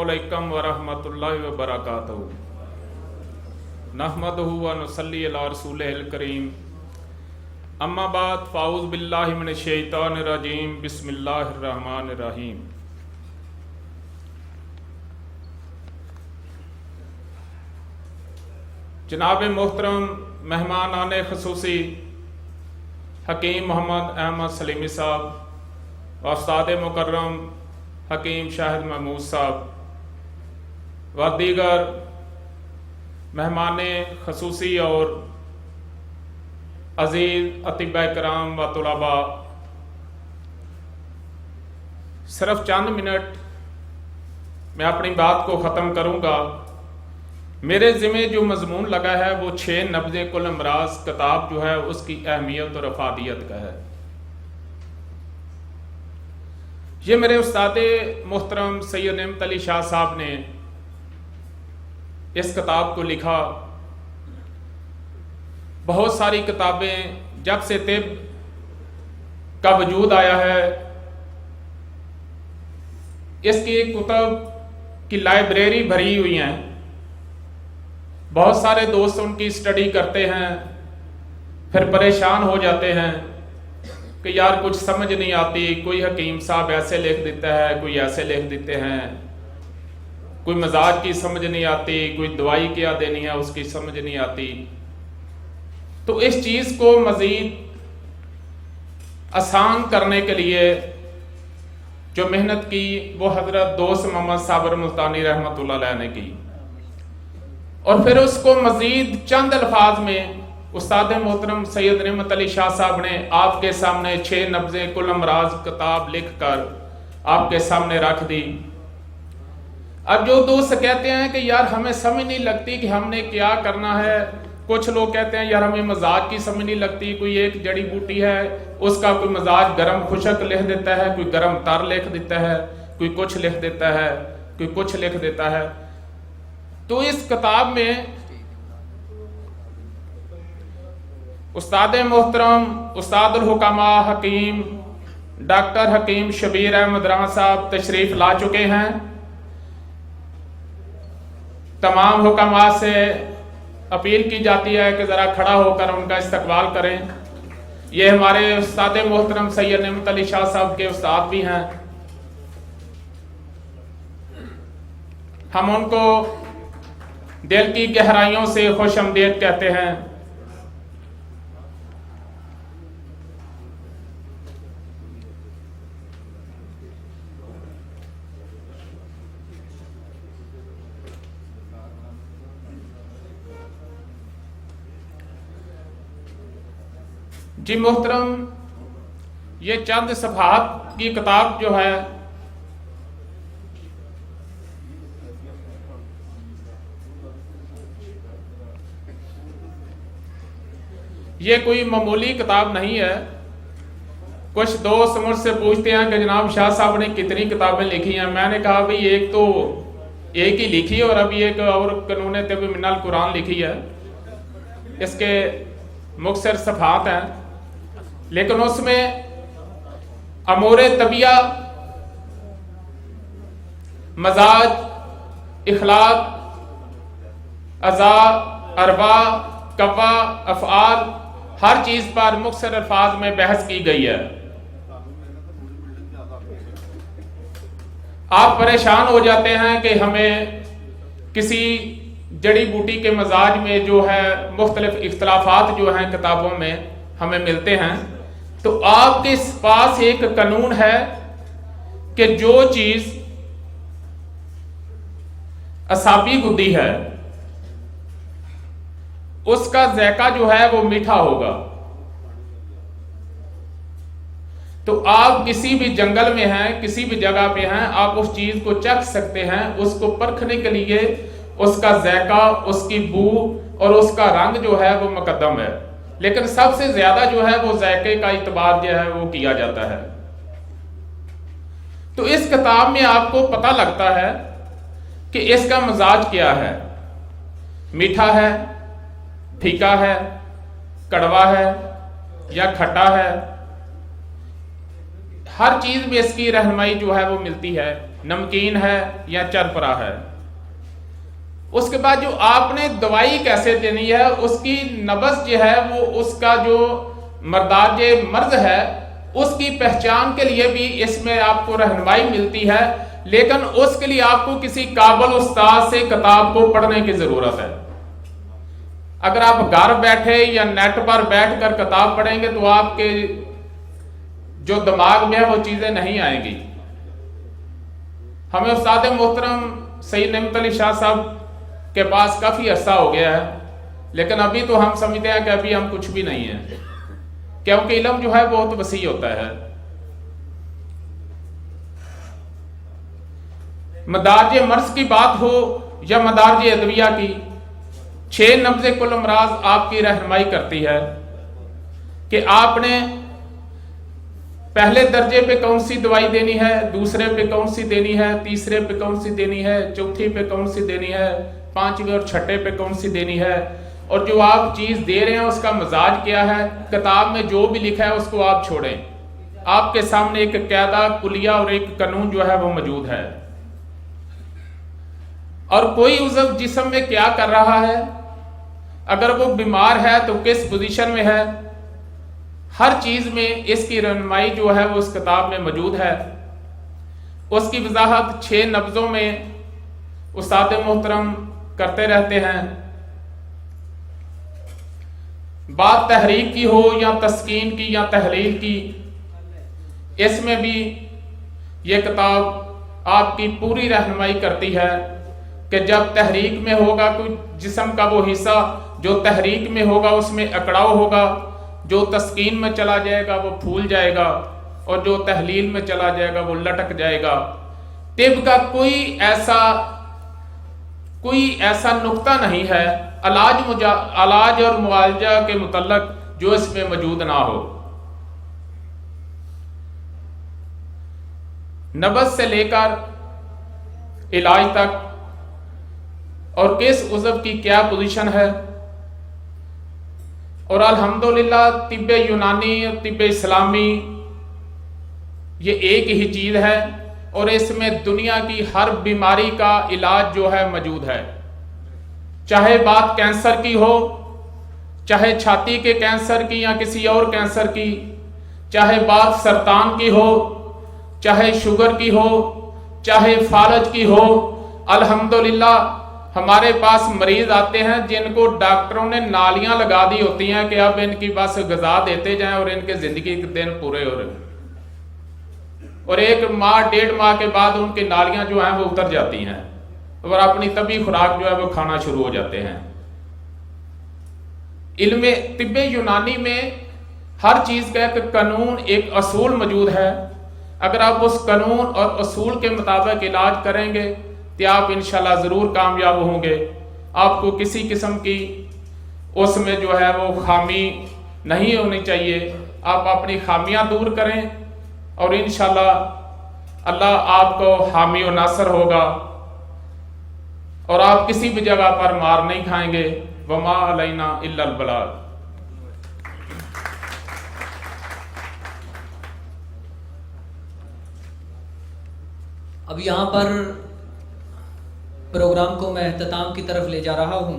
अलैकुम वरहमतुल्लाहि वबरकातुहू। नहमदुहु व नुसल्ली अला रसूलिहिल करीम। अम्मा बाद फ़ाऊज़ बिल्लाहि मिनश शैतानिर रजीम। बिस्मिल्लाहिर रहमानिर रहीम। जनाब मोहतरम मेहमान आने खसूसी हकीम मोहम्मद अहमद सलीमी साहब व उस्ताद मुकर्रम हकीम शाहिद महमूद साहब व दीगर मेहमान खसूसी और अजीज़ अतिबा कराम व तुलबा, सिर्फ चंद मिनट मैं अपनी बात को ख़त्म करूँगा। मेरे ज़िम्मे जो मजमून लगा है वो 6 नब्ज़े कुल अमराज किताब जो है उसकी अहमियत और अफादियत का है। ये मेरे उस्ताद मोहतरम सैयद नेमत अली शाह साहब ने इस किताब को लिखा। बहुत सारी किताबें जब से तिब का वजूद आया है, इसकी कुतब की लाइब्रेरी भरी हुई हैं। बहुत सारे दोस्त उनकी स्टडी करते हैं, फिर परेशान हो जाते हैं कि यार कुछ समझ नहीं आती। कोई हकीम साहब ऐसे लिख देता है, कोई ऐसे लिख देते हैं, कोई मजाज की समझ नहीं आती, कोई दवाई क्या देनी है उसकी समझ नहीं आती। तो इस चीज़ को मज़ीद आसान करने के लिए जो मेहनत की वो हज़रत दोस्त मोहम्मद साबिर मुल्तानी रहमतुल्लाह अलैह ने की, और फिर उसको मज़ीद चंद अल्फाज में उस्ताद मोहतरम सैयद नेमत अली शाह साहब ने आपके सामने 6 नब्ज़े कुल अमराज किताब लिख कर आपके सामने रख दी। अब जो दोस्त कहते हैं कि यार हमें समझ नहीं लगती कि हमने क्या करना है, कुछ लोग कहते हैं यार हमें मजाज की समझ नहीं लगती, कोई एक जड़ी बूटी है उसका कोई मजाज गरम खुशक लिख देता है, कोई गरम तर लिख देता है, कोई कुछ लिख देता है, कोई कुछ लिख देता है। तो इस किताब में उस्ताद मोहतरम उस्तादुल हुकामा हकीम डॉक्टर हकीम शबीर अहमद राना साहब तशरीफ ला चुके हैं। तमाम हुकामा से अपील की जाती है कि ज़रा खड़ा होकर उनका इस्तकबाल करें। ये हमारे उस्ताद मोहतरम सैयद नेमत अली शाह साहब के उस्ताद भी हैं। हम उनको दिल की गहराइयों से खुशआमदीद कहते हैं। जी मोहतरम, ये चंद सफ़हात की किताब जो है ये कोई मामूली किताब नहीं है। कुछ दोस्त मुझसे पूछते हैं कि जनाब शाह साहब ने कितनी किताबें लिखी हैं। मैंने कहा भाई एक ही लिखी है और अभी एक और कानून तिब मिनल कुरान लिखी है। इसके मुख्तसर सफ़हात हैं, लेकिन उसमें अमूर तबिया, मजाज, इखलाक, अज़ा, अरवा, कवा, अफ़आल, हर चीज़ पर मुख्तसर अल्फाज में बहस की गई है। आप परेशान हो जाते हैं कि हमें किसी जड़ी बूटी के मजाज में जो है मुख्तलिफ इख्तलाफात जो हैं किताबों में हमें मिलते हैं। तो आपके पास एक कानून है कि जो चीज असाबी गुद्दी है उसका ज़ायका जो है वो मीठा होगा। तो आप किसी भी जंगल में हैं, किसी भी जगह पे हैं, आप उस चीज को चख सकते हैं। उसको परखने के लिए उसका ज़ायका, उसकी बू और उसका रंग जो है वो मुकद्दम है, लेकिन सबसे ज्यादा जो है वो ज़ायके का इतबार जो है वो किया जाता है। तो इस किताब में आपको पता लगता है कि इसका मजाज क्या है, मीठा है, फीका है, कड़वा है या खट्टा है। हर चीज में इसकी रहनुमाई जो है वो मिलती है। नमकीन है या चरपरा है। उसके बाद जो आपने दवाई कैसे देनी है, उसकी नब्ज जो है वो उसका जो मर्दाज मर्ज है उसकी पहचान के लिए भी इसमें आपको रहनुमाई मिलती है, लेकिन उसके लिए आपको किसी काबिल उस्ताद से किताब को पढ़ने की जरूरत है। अगर आप घर बैठे या नेट पर बैठकर किताब पढ़ेंगे तो आपके जो दिमाग में है वो चीजें नहीं आएंगी। हमें उस्ताद मोहतरम सईद नेमत अली शाह साहब के पास काफी अरसा हो गया है, लेकिन अभी तो हम समझते हैं कि अभी हम कुछ भी नहीं है, क्योंकि इल्म जो है बहुत वसी होता है। मदारज मर्ज की बात हो या मदारज अदविया की, 6 नब्ज़े कुल अमराज आपकी रहनुमाई करती है कि आपने पहले दर्जे पे कौन सी दवाई देनी है, दूसरे पे कौन सी देनी है, तीसरे पे कौन सी देनी है, चौथी पे कौन सी देनी है, 5वें और 6ठे पे कौन सी देनी है, और जो आप चीज दे रहे हैं उसका मजाज क्या है। किताब में जो भी लिखा है उसको आप छोड़ें। आपके सामने एक कायदा कुलिया और एक कानून जो है वो मौजूद है। और कोई उज़व जिस्म में क्या कर रहा है, अगर वो बीमार है तो किस पोजीशन में है, हर चीज में इसकी रहनुमाई जो है वो उस किताब में मौजूद है। उसकी वजाहत 6 नब्जों में उस्ताद मोहतरम करते रहते हैं। बात तहरीक की हो या तस्कीन की या तहलील की, इसमें भी ये किताब आपकी पूरी रहनुमाई करती है कि जब तहरीक में होगा कोई जिस्म का वो हिस्सा जो तहरीक में होगा उसमें अकड़ाव होगा, जो तस्कीन में चला जाएगा वो फूल जाएगा, और जो तहलील में चला जाएगा वो लटक जाएगा। तिब का कोई ऐसा नुक्ता नहीं है इलाज और मुआवजा के मुतल्लक जो इसमें मौजूद ना हो। नब्ज से लेकर इलाज तक और किस उज़व की क्या पोजीशन है, और अल्हम्दुलिल्लाह तिब्बे यूनानी और तिब्बे इस्लामी ये एक ही चीज है, और इसमें दुनिया की हर बीमारी का इलाज जो है मौजूद है। चाहे बात कैंसर की हो, चाहे छाती के कैंसर की या किसी और कैंसर की, चाहे बात सरतान की हो, चाहे शुगर की हो, चाहे फालज की हो, अल्हम्दुलिल्लाह हमारे पास मरीज आते हैं जिनको डॉक्टरों ने नालियां लगा दी होती हैं कि अब इनकी बस गजा देते जाएं और इनके जिंदगी के दिन पूरे हो रहे, और 1 माह 1.5 माह के बाद उनकी नालियां जो हैं वो उतर जाती हैं और अपनी तभी खुराक जो है वो खाना शुरू हो जाते हैं। इल्मे तिब्बे यूनानी में हर चीज का एक कानून, एक असूल मौजूद है। अगर आप उस कानून और असूल के मुताबिक इलाज करेंगे तो आप इंशाल्लाह जरूर कामयाब होंगे। आपको किसी किस्म की उसमें जो है वो खामी नहीं होनी चाहिए। आप अपनी खामियां दूर करें और इंशाल्लाह अल्लाह आपको हामी और नासर होगा, और आप किसी भी जगह पर मार नहीं खाएंगे। वमा अलैना इल्लल बलाग। अब यहाँ पर प्रोग्राम को मैं इख्तिताम की तरफ ले जा रहा हूँ।